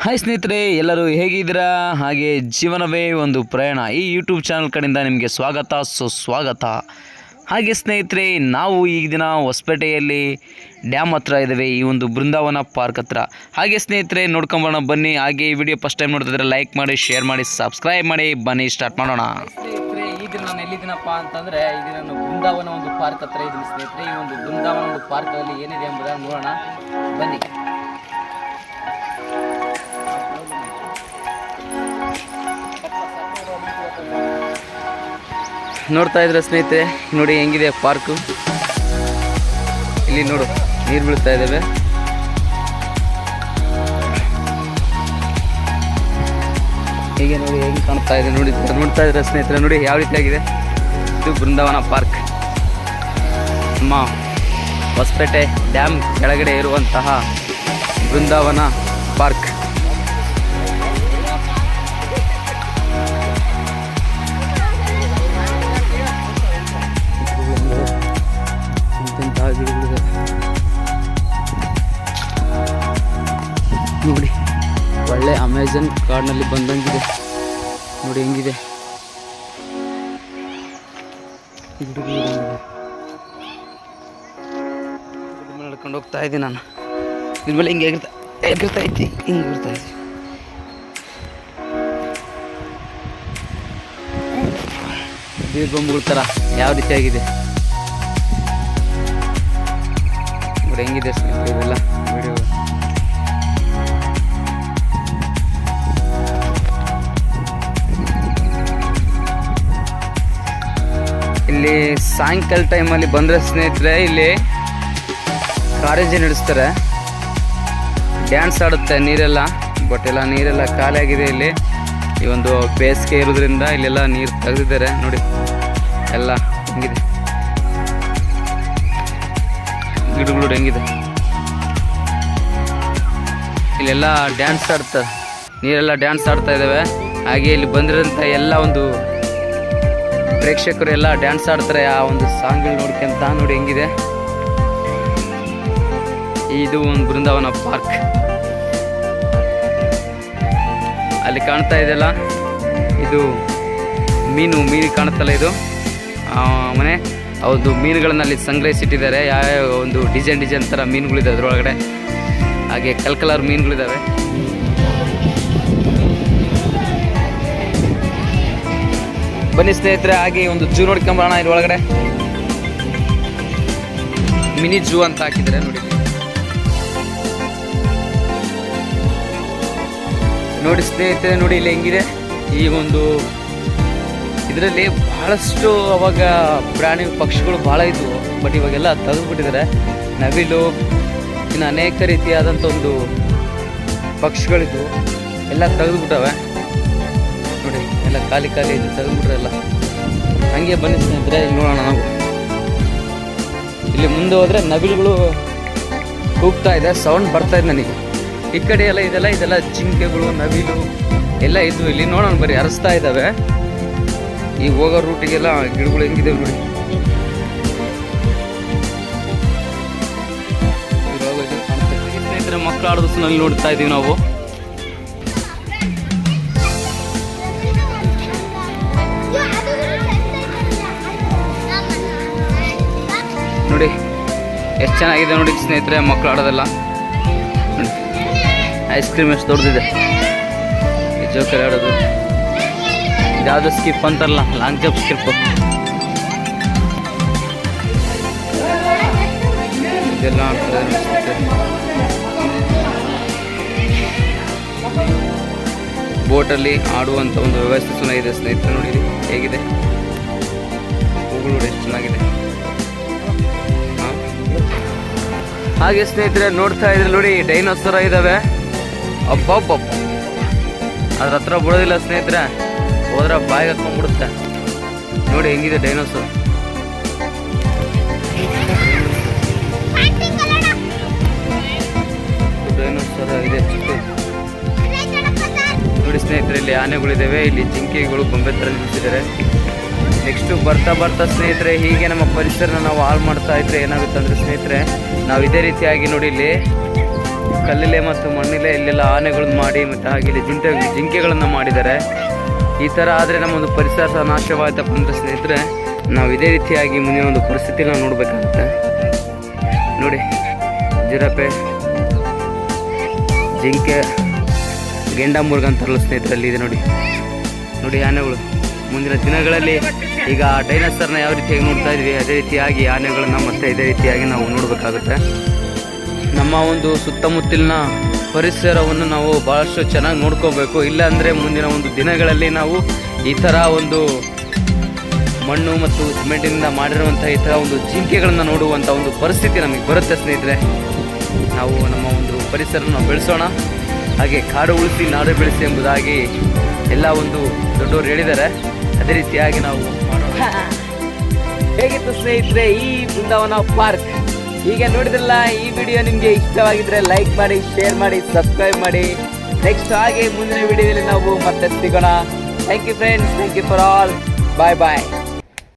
Hi ಸ್ನೇಹಿತರೆ, ಎಲ್ಲರೂ ಹೇಗಿದ್ದೀರಾ? ಹಾಗೆ ಜೀವನವೇ ಒಂದು ಪ್ರಯಾಣ ಈ ಯೂಟ್ಯೂಬ್ ಚಾನಲ್ ಕಡೆಯಿಂದ ನಿಮಗೆ ಸುಸ್ವಾಗತ. ಹಾಗೆ ಸ್ನೇಹಿತರೆ, ನಾವು ಈ ದಿನ ಹೊಸಪೇಟೆಯಲ್ಲಿ ಡ್ಯಾಮ್ ಹತ್ರ ಇದ್ದೇವೆ, ಈ ಒಂದು ಬೃಂದಾವನ ಪಾರ್ಕ್ ಹತ್ರ. ಹಾಗೆ ಸ್ನೇಹಿತರೆ, ನೋಡ್ಕೊಂಬೋಣ ಬನ್ನಿ. ಹಾಗೆ ಈ ವಿಡಿಯೋ ಫಸ್ಟ್ ಟೈಮ್ ನೋಡ್ತಿದ್ರೆ ಲೈಕ್ ಮಾಡಿ, ಶೇರ್ ಮಾಡಿ, ಸಬ್ಸ್ಕ್ರೈಬ್ ಮಾಡಿ. ಬನ್ನಿ ಸ್ಟಾರ್ಟ್ ಮಾಡೋಣ. ಸ್ನೇಹಿತರೆ, ಈ ದಿನ ನಾನು ಎಲ್ಲಿದ್ದೀನಪ್ಪ ಅಂತಂದರೆ, ಈಗ ನಾನು ಬೃಂದಾವನ ಒಂದು ಪಾರ್ಕ್ ಹತ್ರ ಇದ್ದೀನಿ ಸ್ನೇಹಿತರೆ. ಈ ಒಂದು ಬೃಂದಾವನ ಒಂದು ಪಾರ್ಕಲ್ಲಿ ಏನಿದೆ ಎಂಬುದನ್ನು ನೋಡೋಣ ಬನ್ನಿ. ನೋಡ್ತಾ ಇದ್ರೆ ಸ್ನೇಹಿತರೆ, ನೋಡಿ ಹೆಂಗಿದೆ ಪಾರ್ಕು. ಇಲ್ಲಿ ನೋಡು, ನೀರು ಬೀಳ್ತಾ ಇದ್ದಾವೆ. ಹೀಗೆ ನೋಡಿ ಹೆಂಗೆ ಕಾಣ್ತಾ ಇದೆ, ನೋಡ್ತಾ ಇದ್ರೆ ಸ್ನೇಹಿತರೆ, ನೋಡಿ ಯಾವ ರೀತಿಯಾಗಿದೆ. ಇದು ಬೃಂದಾವನ ಪಾರ್ಕ್, ನಮ್ಮ ಹೊಸಪೇಟೆ ಡ್ಯಾಮ್ ಕೆಳಗಡೆ ಇರುವಂತಹ ಬೃಂದಾವನ ಪಾರ್ಕ್. ನೋಡಿ, ಒಳ್ಳೆ ಅಮೆಜಾನ್ ಕಾಡಿನಲ್ಲಿ ಬಂದಂಗಿದೆ. ನೋಡಿ ಹೆಂಗಿದೆ, ನಡ್ಕೊಂಡು ಹೋಗ್ತಾ ಇದ್ದೀನಿ ನಾನು. ಇದ್ಮೇಲೆ ಹಿಂಗೆ ಎಗಿರ್ತಾ ಐತಿ, ಹಿಂಗೆ ಬರ್ತಾ ಇದ್ದೆ. ಬೀರ್ ಬೊಂಬುಗಳ ಥರ ಯಾವ ರೀತಿಯಾಗಿದೆ ನೋಡಿ, ಹೆಂಗಿದೆ ಸ್ನೇಹಿತರೆ ಇವೆಲ್ಲ ವಿಡಿಯೋ. ಇಲ್ಲಿ ಸಾಯಂಕಾಲ ಟೈಮಲ್ಲಿ ಬಂದರೆ ಸ್ನೇಹಿತರೆ, ಇಲ್ಲಿ ಕಾರಂಜಿ ನಡೆಸ್ತಾರೆ, ಡ್ಯಾನ್ಸ್ ಆಡುತ್ತೆ ನೀರೆಲ್ಲ. ಬಟ್ ಎಲ್ಲ ನೀರೆಲ್ಲ ಖಾಲಿ ಆಗಿದೆ. ಇಲ್ಲಿ ಈ ಒಂದು ಬೇಸಿಗೆ ಇರೋದ್ರಿಂದ ಇಲ್ಲೆಲ್ಲ ನೀರು ತೆಗೆದಿದ್ದಾರೆ. ನೋಡಿ ಎಲ್ಲ ಹೆಂಗಿದೆ, ಗಿಡಗಳು ಹೆಂಗಿದೆ. ಇಲ್ಲೆಲ್ಲ ಡ್ಯಾನ್ಸ್ ಆಡ್ತಾರೆ, ನೀರೆಲ್ಲ ಡ್ಯಾನ್ಸ್ ಆಡ್ತಾ ಇದ್ದಾವೆ. ಹಾಗೆ ಇಲ್ಲಿ ಬಂದಿರೋಂಥ ಎಲ್ಲ ಒಂದು ಪ್ರೇಕ್ಷಕರು ಎಲ್ಲ ಡ್ಯಾನ್ಸ್ ಆಡ್ತಾರೆ ಆ ಒಂದು ಸಾಂಗ್ಗಳು ನೋಡ್ಕೊಂತ. ನೋಡಿ ಹೆಂಗಿದೆ. ಇದು ಒಂದು ಬೃಂದಾವನ ಪಾರ್ಕ್. ಅಲ್ಲಿ ಕಾಣ್ತಾ ಇದೆಯಲ್ಲ, ಇದು ಮೀನು ಕಾಣುತ್ತಲ್ಲ, ಇದು ಮನೆ ಹೌದು. ಮೀನುಗಳನ್ನು ಅಲ್ಲಿ ಸಂಗ್ರಹಿಸಿಟ್ಟಿದ್ದಾರೆ. ಯಾವ ಒಂದು ಡಿಸೈನ್ ಥರ ಮೀನುಗಳಿದೆ ಅದರೊಳಗಡೆ. ಹಾಗೆ ಕಲರ್ ಮೀನುಗಳಿದ್ದಾವೆ. ಬನ್ನಿ ಸ್ನೇಹಿತರೆ, ಹಾಗೆ ಒಂದು ಜೂ ನೋಡ್ಕೊಂಬರೋಣ. ಇಲ್ಲಿ ಒಳಗಡೆ ಮಿನಿ ಜೂ ಅಂತ ಹಾಕಿದ್ದಾರೆ ನೋಡಿ. ನೋಡಿ ಸ್ನೇಹಿತರೆ, ನೋಡಿ ಇಲ್ಲಿ ಹೆಂಗಿದೆ. ಈ ಒಂದು ಇದರಲ್ಲಿ ಬಹಳಷ್ಟು ಅವಾಗ ಪ್ರಾಣಿ ಪಕ್ಷಿಗಳು ಭಾಳ ಇದ್ವು. ಬಟ್ ಇವಾಗೆಲ್ಲ ತೆಗೆದುಬಿಟ್ಟಿದ್ದಾರೆ. ನವಿಲು, ಇನ್ನು ಅನೇಕ ರೀತಿಯಾದಂಥ ಒಂದು ಪಕ್ಷಿಗಳಿದ್ವು, ಎಲ್ಲ ತೆಗೆದುಬಿಟ್ಟವೆ ನೋಡಿ. ಎಲ್ಲ ಖಾಲಿ ಇದು ತೆಗೆದುಬಿಟ್ರೆಲ್ಲ. ಹಂಗೆ ಬನ್ನಿ ಸ್ನೇಹಿತರೆ, ಇಲ್ಲಿ ನೋಡೋಣ ನಾವು. ಇಲ್ಲಿ ಮುಂದೆ ಹೋದರೆ ನವಿಲುಗಳು ಕೂಗ್ತಾ ಇದೆ, ಸೌಂಡ್ ಬರ್ತಾ ಇದೆ ನನಗೆ. ಈ ಕಡೆ ಎಲ್ಲ ಇದೆಲ್ಲ ಜಿಂಕೆಗಳು, ನವಿಲು ಎಲ್ಲ ಇದ್ವು. ಇಲ್ಲಿ ನೋಡೋಣ ಬರೀ ಹರಿಸ್ತಾ ಇದ್ದಾವೆ. ಈ ಹೋಗೋ ರೂಟಿಗೆಲ್ಲ ಗಿಡಗಳು ಹೆಂಗಿದೆ ನೋಡಿ. ಸ್ನೇಹಿತರೆ, ಮಕ್ಕಳು ಆಡೋದು ನಲ್ಲಿ ನೋಡ್ತಾ ಇದೀವಿ ನಾವು. ನೋಡಿ ಎಷ್ಟು ಚೆನ್ನಾಗಿದೆ ನೋಡಿ ಸ್ನೇಹಿತರೆ, ಮಕ್ಕಳು ಆಡೋದೆಲ್ಲ. ನೋಡಿ ಐಸ್ ಕ್ರೀಮ್ ಎಷ್ಟು ದೊಡ್ಡದಿದೆ. ಈ ಜೋಕರ್ ಆಡೋದು, ಯಾವುದು ಸ್ಕಿಪ್ ಅಂತಾರಲ್ಲ, ಲಾಂಗ್ ಜಂಪ್ ಸ್ಕಿಪ್, ಇದೆಲ್ಲ ಆಡ್ತಾರೆ. ಬೋಟಲ್ಲಿ ಆಡುವಂಥ ಒಂದು ವ್ಯವಸ್ಥೆ ಚೆನ್ನಾಗಿದೆ ಸ್ನೇಹಿತರೆ. ನೋಡಿ ಹೇಗಿದೆ, ಹೂಗಳು ಎಷ್ಟು ಚೆನ್ನಾಗಿದೆ. ಹಾಗೆ ಸ್ನೇಹಿತರೆ, ನೋಡ್ತಾ ಇದ್ರೆ ನೋಡಿ ಡೈನೋಸರ ಇದ್ದಾವೆ. ಅಬ್ಬಬ್ಬ, ಅದ್ರ ಹತ್ರ ಬಿಡೋದಿಲ್ಲ ಸ್ನೇಹಿತರೆ, ಹೋದ್ರೆ ಬಾಯಿಗೆ ಹಾಕೊಂಡ್ಬಿಡುತ್ತೆ. ನೋಡಿ ಹೆಂಗಿದೆ ಡೈನೋಸರ್. ಡೈನೋಸರ ಇದೆ ಚಿಕ್ಕ. ನೋಡಿ ಸ್ನೇಹಿತರೆ, ಇಲ್ಲಿ ಆನೆಗಳಿದ್ದಾವೆ, ಇಲ್ಲಿ ಜಿಂಕೆಗಳು ಗೊಂಬೆ ಥರ ನಿಲ್ಲಿಸಿದ್ದಾರೆ. ನೆಕ್ಸ್ಟು ಬರ್ತಾ ಸ್ನೇಹಿತರೆ, ಹೀಗೆ ನಮ್ಮ ಪರಿಸರನ ನಾವು ಹಾಳು ಮಾಡ್ತಾ ಇದ್ರೆ ಏನಾಗುತ್ತೆ ಅಂದರೆ ಸ್ನೇಹಿತರೆ, ನಾವು ಇದೇ ರೀತಿಯಾಗಿ ನೋಡಿ ಇಲ್ಲಿ ಕಲ್ಲಿಲೆ ಮತ್ತು ಮಣ್ಣಿಲೆ ಇಲ್ಲೆಲ್ಲ ಆನೆಗಳನ್ನು ಮಾಡಿ ಮತ್ತು ಹಾಗೆ ಇಲ್ಲಿ ಜಿಂಕೆಗಳನ್ನು ಮಾಡಿದ್ದಾರೆ. ಈ ಥರ ಆದರೆ ನಮ್ಮೊಂದು ಪರಿಸರ ನಾಶವಾಯ್ತಪ್ಪ ಅಂದರೆ ಸ್ನೇಹಿತರೆ ನಾವು ಇದೇ ರೀತಿಯಾಗಿ ಮುಂದಿನ ಒಂದು ಪರಿಸ್ಥಿತಿನ ನೋಡಬೇಕಾಗುತ್ತೆ. ನೋಡಿ ಜಿರಾಫೆ, ಜಿಂಕೆ, ಗೆಂಡಾಮೃಗ ಅಂತಾರಲ್ಲ ಸ್ನೇಹಿತರಲ್ಲಿ ಇದೆ ನೋಡಿ. ನೋಡಿ ಆನೆಗಳು ಮುಂದಿನ ದಿನಗಳಲ್ಲಿ ಈಗ ಡೈನೋಸರ್ನ ಯಾವ ರೀತಿಯಾಗಿ ನೋಡ್ತಾ ಇದ್ವಿ ಅದೇ ರೀತಿಯಾಗಿ ಆನೆಗಳನ್ನು ಮತ್ತೆ ಇದೇ ರೀತಿಯಾಗಿ ನಾವು ನೋಡಬೇಕಾಗುತ್ತೆ. ನಮ್ಮ ಒಂದು ಸುತ್ತಮುತ್ತಲಿನ ಪರಿಸರವನ್ನು ನಾವು ಭಾಳಷ್ಟು ಚೆನ್ನಾಗಿ ನೋಡ್ಕೋಬೇಕು. ಇಲ್ಲಾಂದರೆ ಮುಂದಿನ ಒಂದು ದಿನಗಳಲ್ಲಿ ನಾವು ಈ ಥರ ಒಂದು ಮಣ್ಣು ಮತ್ತು ಸಿಮೆಂಟಿನಿಂದ ಮಾಡಿರುವಂಥ ಈ ಥರ ಒಂದು ಜಿಂಕೆಗಳನ್ನು ನೋಡುವಂಥ ಒಂದು ಪರಿಸ್ಥಿತಿ ನಮಗೆ ಬರುತ್ತೆ ಸ್ನೇಹಿತರೆ. ನಾವು ನಮ್ಮ ಒಂದು ಪರಿಸರನ ಬೆಳೆಸೋಣ, ಹಾಗೆ ಕಾಡು ಉಳಿಸಿ ನಾಡು ಬೆಳೆಸಿ ಎಂಬುದಾಗಿ ಎಲ್ಲ ಒಂದು ದೊಡ್ಡವರು ಹೇಳಿದ್ದಾರೆ. ಅದೇ ರೀತಿಯಾಗಿ ನಾವು ಮಾಡೋಣ. ಹೇಗಿತ್ತು ಸ್ನೇಹಿತರೆ ಈ ಬೃಂದಾವನ ಪಾರ್ಕ್? ಈಗ ನೋಡಿದ್ರಲ್ಲ, ಈ ವಿಡಿಯೋ ನಿಮಗೆ ಇಷ್ಟವಾಗಿದ್ರೆ ಲೈಕ್ ಮಾಡಿ, ಶೇರ್ ಮಾಡಿ, ಸಬ್ಸ್ಕ್ರೈಬ್ ಮಾಡಿ. ನೆಕ್ಸ್ಟ್ ಹಾಗೆ ಮುಂದಿನ ವಿಡಿಯೋದಲ್ಲಿ ನಾವು ಮತ್ತೆ ಸಿಗೋಣ. Thank you friends, thank you for all. Bye bye.